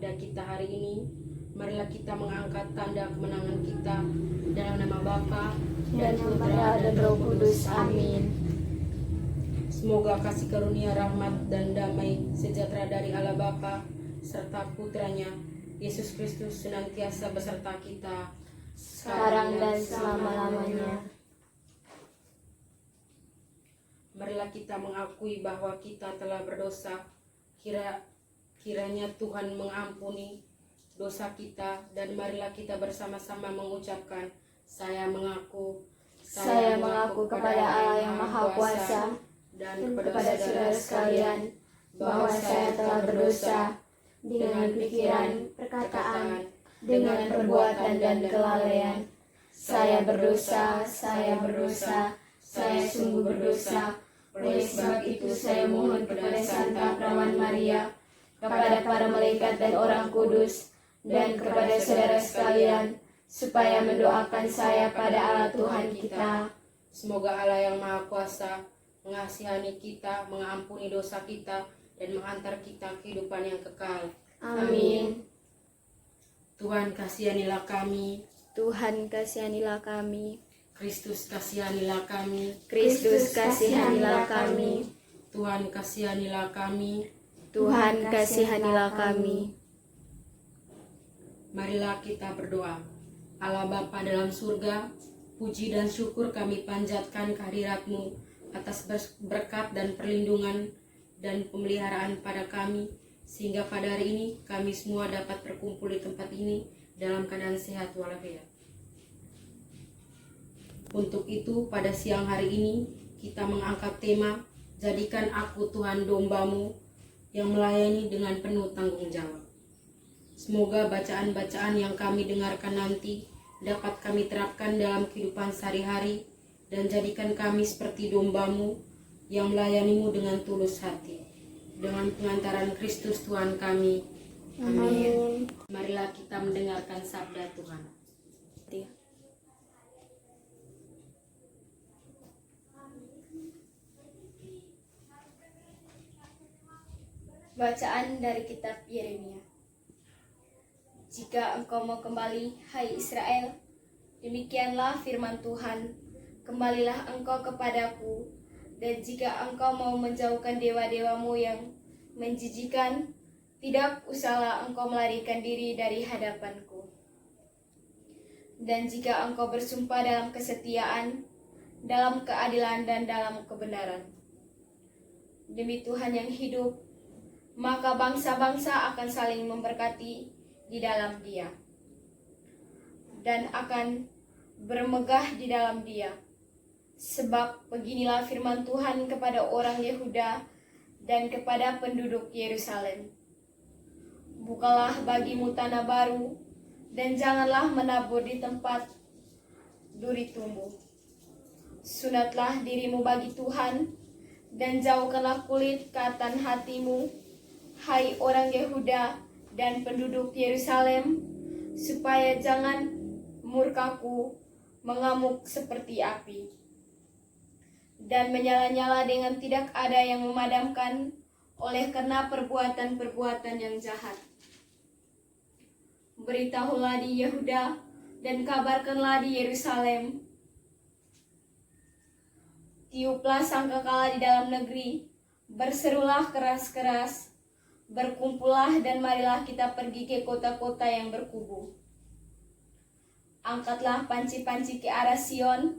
sabda kita hari ini. Marilah kita mengangkat tanda kemenangan kita dalam nama Bapa dan Putra dan Roh Kudus. Amin. Semoga kasih karunia, rahmat, dan damai sejahtera dari Allah Bapa serta Putranya Yesus Kristus senantiasa beserta kita sekarang dan selama-lamanya. Marilah kita mengakui bahwa kita telah berdosa. Kiranya Tuhan mengampuni dosa kita, dan marilah kita bersama-sama mengucapkan, Saya mengaku kepada Allah yang Maha Kuasa dan kepada saudara sekalian bahwa saya telah berdosa dengan pikiran, perkataan, dengan perbuatan dan kelalaian. Saya berdosa, saya sungguh berdosa. Oleh sebab itu saya mohon kepada Santa Perawan Maria, kepada para malaikat dan orang kudus, dan kepada saudara sekalian, supaya mendoakan saya pada Allah Tuhan kita. Semoga Allah yang Maha Kuasa mengasihani kita, mengampuni dosa kita, dan mengantar kita kehidupan yang kekal. Amin. Tuhan kasihanilah kami. Tuhan kasihanilah kami. Kristus kasihanilah kami. Kristus kasihanilah kami. Tuhan kasihanilah kami. Tuhan kasihanilah kami. Marilah kita berdoa. Allah Bapa dalam surga, puji dan syukur kami panjatkan kehadirat-Mu atas berkat dan perlindungan dan pemeliharaan pada kami, sehingga pada hari ini kami semua dapat berkumpul di tempat ini dalam keadaan sehat walafiat. Untuk itu pada siang hari ini kita mengangkat tema, Jadikan aku Tuhan domba-Mu yang melayani dengan penuh tanggung jawab. Semoga bacaan-bacaan yang kami dengarkan nanti dapat kami terapkan dalam kehidupan sehari-hari dan jadikan kami seperti domba-Mu yang melayani-Mu dengan tulus hati. Dengan pengantaran Kristus Tuhan kami. Amin. Marilah kita mendengarkan sabda Tuhan. Bacaan dari kitab Yeremia. Jika engkau mau kembali, hai Israel, demikianlah firman Tuhan, kembalilah engkau kepadaku, dan jika engkau mau menjauhkan dewa-dewamu yang menjijikan, tidak usahlah engkau melarikan diri dari hadapanku. Dan jika engkau bersumpah dalam kesetiaan, dalam keadilan dan dalam kebenaran, demi Tuhan yang hidup, maka bangsa-bangsa akan saling memberkati di dalam Dia, dan akan bermegah di dalam Dia. Sebab beginilah firman Tuhan kepada orang Yehuda dan kepada penduduk Yerusalem. Bukalah bagimu tanah baru, dan janganlah menabur di tempat duri tumbuh. Sunatlah dirimu bagi Tuhan, dan jauhkanlah kulit katan hatimu, hai orang Yehuda dan penduduk Yerusalem, supaya jangan murkaku mengamuk seperti api, dan menyala-nyala dengan tidak ada yang memadamkan oleh karena perbuatan-perbuatan yang jahat. Beritahulah di Yehuda dan kabarkanlah di Yerusalem. Tiuplah sangkakala di dalam negeri, berserulah keras-keras, berkumpullah dan marilah kita pergi ke kota-kota yang berkubu. Angkatlah panci-panci ke arah Sion,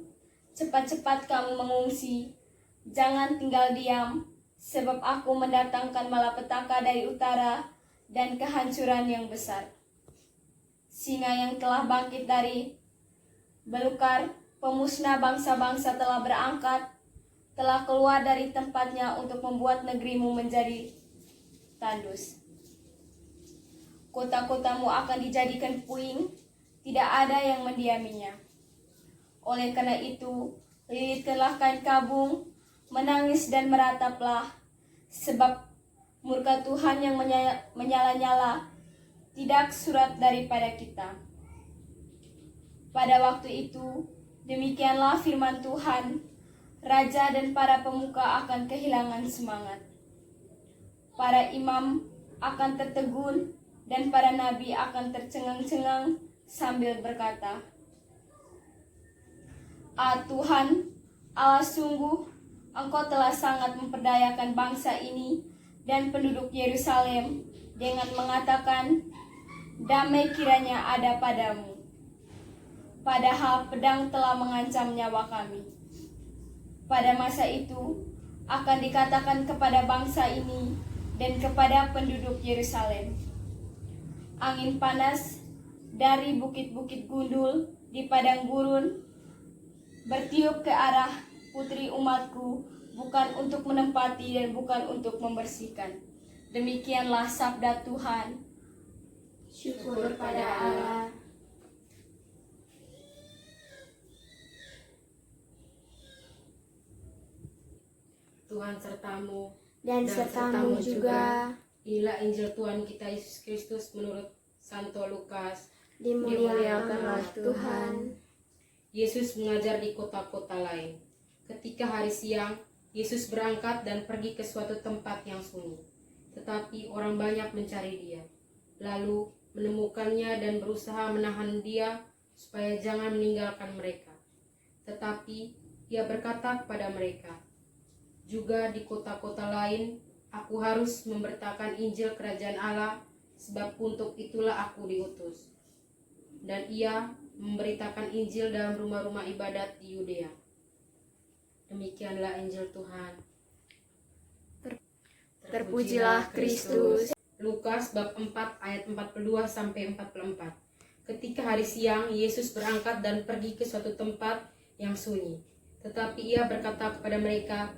cepat-cepat kamu mengungsi, jangan tinggal diam, sebab aku mendatangkan malapetaka dari utara dan kehancuran yang besar. Singa yang telah bangkit dari belukar, pemusnah bangsa-bangsa telah berangkat, telah keluar dari tempatnya untuk membuat negerimu menjadi tandus. Kota-kotamu akan dijadikan puing, tidak ada yang mendiaminya. Oleh karena itu, lilitkanlah kain kabung, menangis dan merataplah, sebab murka Tuhan yang menyala-nyala tidak surat daripada kita. Pada waktu itu, demikianlah firman Tuhan, raja dan para pemuka akan kehilangan semangat. Para imam akan tertegun, dan para nabi akan tercengang-cengang sambil berkata, "Ah Tuhan, Allah, sungguh Engkau telah sangat memperdayakan bangsa ini dan penduduk Yerusalem dengan mengatakan, damai kiranya ada padamu. Padahal pedang telah mengancam nyawa kami." Pada masa itu akan dikatakan kepada bangsa ini dan kepada penduduk Yerusalem, angin panas dari bukit-bukit gundul di padang gurun bertiup ke arah putri umatku, bukan untuk menempati dan bukan untuk membersihkan. Demikianlah sabda Tuhan. Syukur pada Allah. Tuhan sertamu Dan sertamu juga. Inilah Injil Tuhan kita Yesus Kristus menurut Santo Lukas. Dimuliakanlah Tuhan. Yesus mengajar di kota-kota lain. Ketika hari siang, Yesus berangkat dan pergi ke suatu tempat yang sunyi. Tetapi orang banyak mencari dia. Lalu menemukannya dan berusaha menahan dia supaya jangan meninggalkan mereka. Tetapi ia berkata kepada mereka, "Juga di kota-kota lain, aku harus memberitakan Injil Kerajaan Allah, sebab untuk itulah aku diutus." Dan ia memberitakan Injil dalam rumah-rumah ibadat di Yudea. Demikianlah Injil Tuhan. Terpujilah Kristus. Lukas bab 4 ayat 42 sampai 44. Ketika hari siang, Yesus berangkat dan pergi ke suatu tempat yang sunyi. Tetapi ia berkata kepada mereka,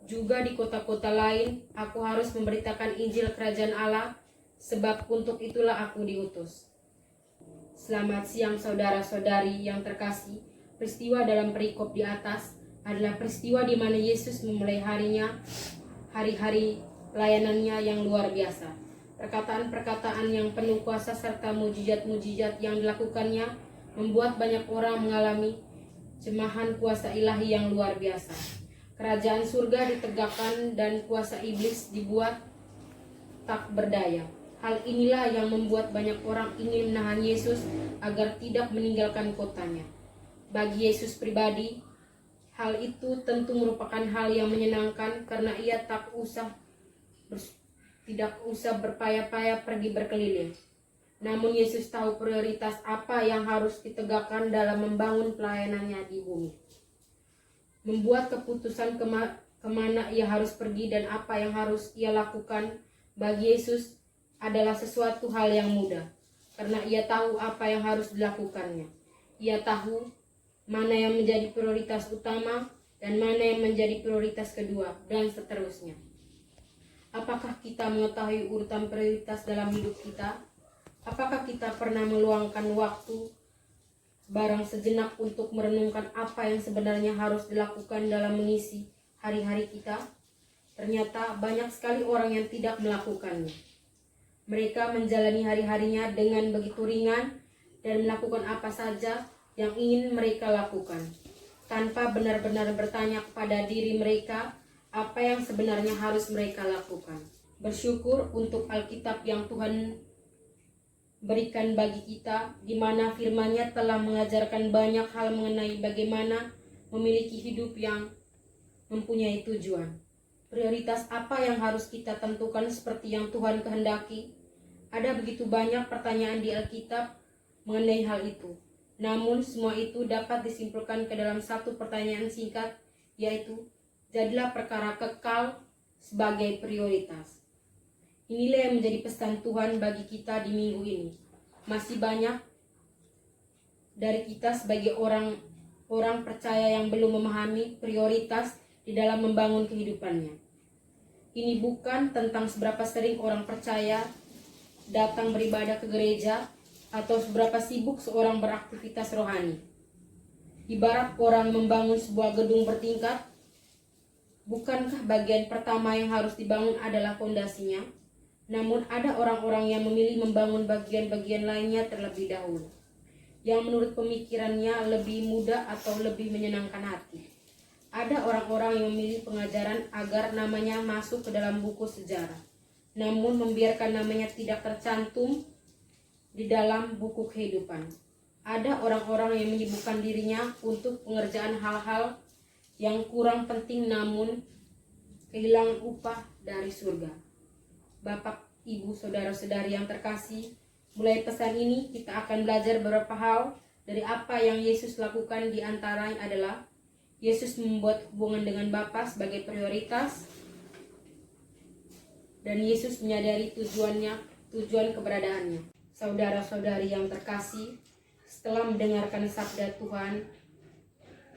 "Juga di kota-kota lain, aku harus memberitakan Injil Kerajaan Allah, sebab untuk itulah aku diutus." Selamat siang saudara-saudari yang terkasih. Peristiwa dalam perikop di atas adalah peristiwa di mana Yesus memulai hari-hari layanannya yang luar biasa. Perkataan-perkataan yang penuh kuasa serta mujizat-mujizat yang dilakukannya membuat banyak orang mengalami jemahan kuasa ilahi yang luar biasa. Kerajaan surga ditegakkan dan kuasa iblis dibuat tak berdaya. Hal inilah yang membuat banyak orang ingin menahan Yesus agar tidak meninggalkan kotanya. Bagi Yesus pribadi, hal itu tentu merupakan hal yang menyenangkan karena ia tidak usah berpayah-payah pergi berkeliling. Namun Yesus tahu prioritas apa yang harus ditegakkan dalam membangun pelayanannya di bumi. Membuat keputusan kemana ia harus pergi dan apa yang harus ia lakukan bagi Yesus adalah sesuatu hal yang mudah, karena ia tahu apa yang harus dilakukannya. Ia tahu mana yang menjadi prioritas utama dan mana yang menjadi prioritas kedua, dan seterusnya. Apakah kita mengetahui urutan prioritas dalam hidup kita? Apakah kita pernah meluangkan waktu barang sejenak untuk merenungkan apa yang sebenarnya harus dilakukan dalam mengisi hari-hari kita? Ternyata banyak sekali orang yang tidak melakukannya. Mereka menjalani hari-harinya dengan begitu ringan dan melakukan apa saja yang ingin mereka lakukan, tanpa benar-benar bertanya kepada diri mereka apa yang sebenarnya harus mereka lakukan. Bersyukur untuk Alkitab yang Tuhan berikan bagi kita, di mana firman-Nya telah mengajarkan banyak hal mengenai bagaimana memiliki hidup yang mempunyai tujuan. Prioritas apa yang harus kita tentukan seperti yang Tuhan kehendaki? Ada begitu banyak pertanyaan di Alkitab mengenai hal itu. Namun semua itu dapat disimpulkan ke dalam satu pertanyaan singkat, yaitu jadilah perkara kekal sebagai prioritas. Inilah yang menjadi pesan Tuhan bagi kita di minggu ini. Masih banyak dari kita sebagai orang percaya yang belum memahami prioritas di dalam membangun kehidupannya. Ini bukan tentang seberapa sering orang percaya datang beribadah ke gereja atau seberapa sibuk seorang beraktivitas rohani. Ibarat orang membangun sebuah gedung bertingkat, bukankah bagian pertama yang harus dibangun adalah fondasinya? Namun ada orang-orang yang memilih membangun bagian-bagian lainnya terlebih dahulu, yang menurut pemikirannya lebih mudah atau lebih menyenangkan hati. Ada orang-orang yang memilih pengajaran agar namanya masuk ke dalam buku sejarah. namun membiarkan namanya tidak tercantum di dalam buku kehidupan. Ada orang-orang yang menyibukkan dirinya untuk pengerjaan hal-hal yang kurang penting namun kehilangan upah dari surga. Bapak, Ibu, saudara-saudari yang terkasih, mulai pesan ini kita akan belajar beberapa hal dari apa yang Yesus lakukan. Di antaranya adalah Yesus membuat hubungan dengan Bapa sebagai prioritas, dan Yesus menyadari tujuan keberadaannya. Saudara-saudari yang terkasih, setelah mendengarkan sabda Tuhan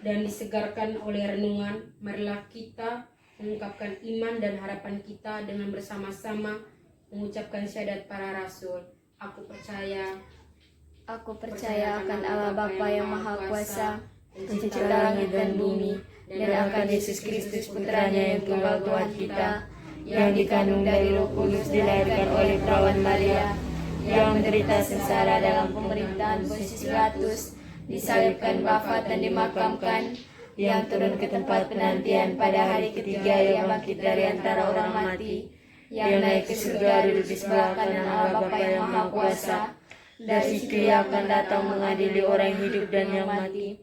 dan disegarkan oleh renungan, marilah kita mengungkapkan iman dan harapan kita dengan bersama-sama mengucapkan syahadat para rasul. Aku percaya akan Allah Bapa yang Maha Kuasa, pencipta langit dan bumi, dan akan Yesus Kristus putranya yang tunggal Tuhan kita, yang dikandung dari Roh Kudus, dilahirkan oleh perawan Maria, yang menderita sengsara dalam pemerintahan Pontius Pilatus, disalibkan, wafat dan dimakamkan, yang turun ke tempat penantian pada hari ketiga, yang bangkit dari antara orang mati, yang naik ke surga, duduk di sebelah kanan Allah Bapa yang Maha Kuasa. Dari situ Ia akan datang mengadili orang yang hidup dan yang mati.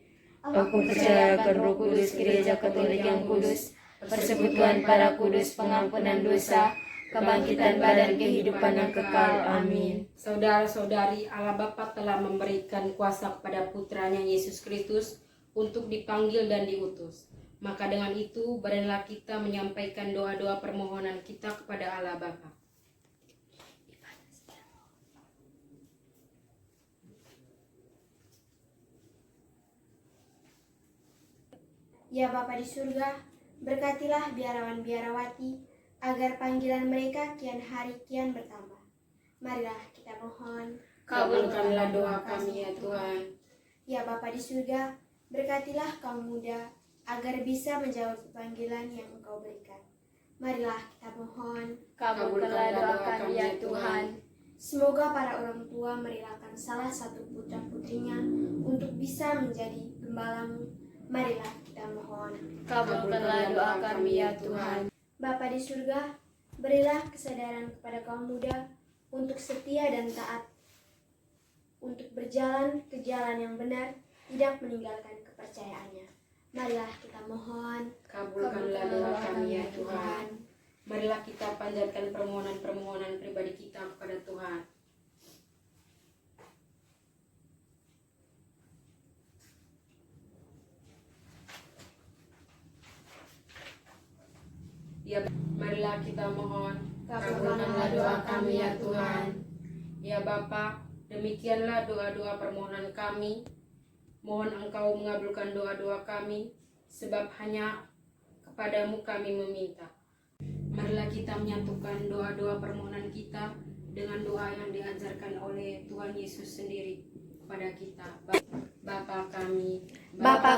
Aku percaya akan Roh Kudus, Gereja Katolik yang kudus, persekutuan para kudus, pengampunan dosa, kebangkitan badan, kehidupan yang kekal. Amin. Saudara-saudari, Allah Bapa telah memberikan kuasa kepada putranya Yesus Kristus untuk dipanggil dan diutus. Maka dengan itu, marilah kita menyampaikan doa-doa permohonan kita kepada Allah Bapa. Ya Bapa di surga, berkatilah biarawan-biarawati, agar panggilan mereka kian hari kian bertambah. Marilah kita mohon. Kabulkanlah doa kami ya Tuhan. Ya Bapa di surga, berkatilah kaum muda, agar bisa menjawab panggilan yang Engkau berikan. Marilah kita mohon. Kabulkanlah doa kami ya Tuhan. Semoga para orang tua merelakan salah satu putra-putrinya untuk bisa menjadi gembalamu. Marilah kita mohon. Kabulkanlah doa kami ya Tuhan. Bapa di surga, berilah kesadaran kepada kaum muda untuk setia dan taat, untuk berjalan ke jalan yang benar, tidak meninggalkan kepercayaannya. Marilah kita mohon. Kabulkanlah doa kami ya Tuhan. Marilah kita panjatkan permohonan-permohonan pribadi kita kepada Tuhan. Ya, marilah kita mohon. Kabulkanlah doa kami ya Tuhan. Ya Bapa, demikianlah doa-doa permohonan kami. Mohon Engkau mengabulkan doa-doa kami, sebab hanya kepadamu kami meminta. Marilah kita menyatukan doa-doa permohonan kita dengan doa yang diajarkan oleh Tuhan Yesus sendiri kepada kita. Bapa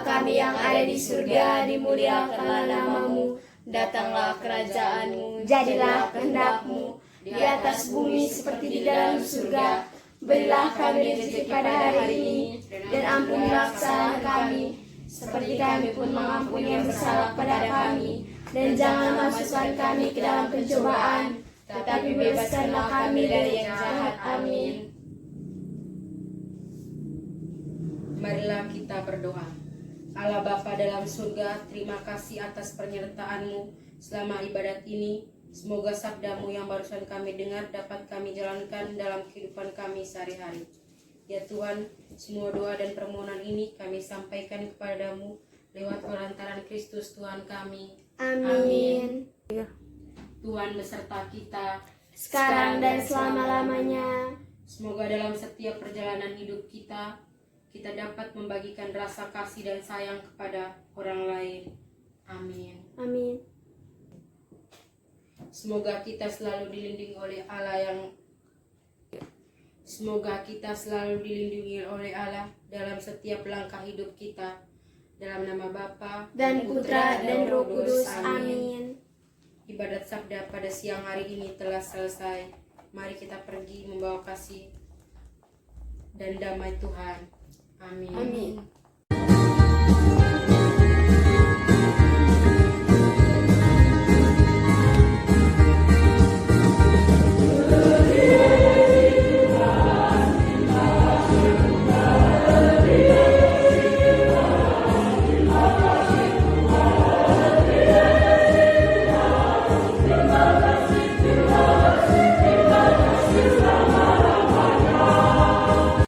kami yang ada di surga, dimuliakanlah namamu, datanglah kerajaanmu, jadilah kehendak-Mu di atas bumi seperti di dalam surga. Berilah kami rezeki pada hari ini, dan ampunilah kesalahan kami, seperti kami pun mengampuni yang bersalah kepada kami. Dan jangan masukkan kami ke dalam pencobaan, tetapi bebaskanlah kami dari yang jahat. Amin. Marilah kita berdoa. Allah Bapa dalam surga, terima kasih atas penyertaan-Mu selama ibadat ini. Semoga sabda-Mu yang barusan kami dengar dapat kami jalankan dalam kehidupan kami sehari-hari. Ya Tuhan, semua doa dan permohonan ini kami sampaikan kepadamu lewat perantaran Kristus Tuhan kami. Amin. Tuhan beserta kita, Sekarang dan selama-lamanya. Semoga dalam setiap perjalanan hidup kita dapat membagikan rasa kasih dan sayang kepada orang lain. Amin. Amin. Semoga kita selalu dilindungi oleh Allah dalam setiap langkah hidup kita. Dalam nama Bapa Dan Putra dan Roh Kudus. Amin. Ibadat sabda pada siang hari ini telah selesai. Mari kita pergi membawa kasih dan damai Tuhan. Amin. Amin.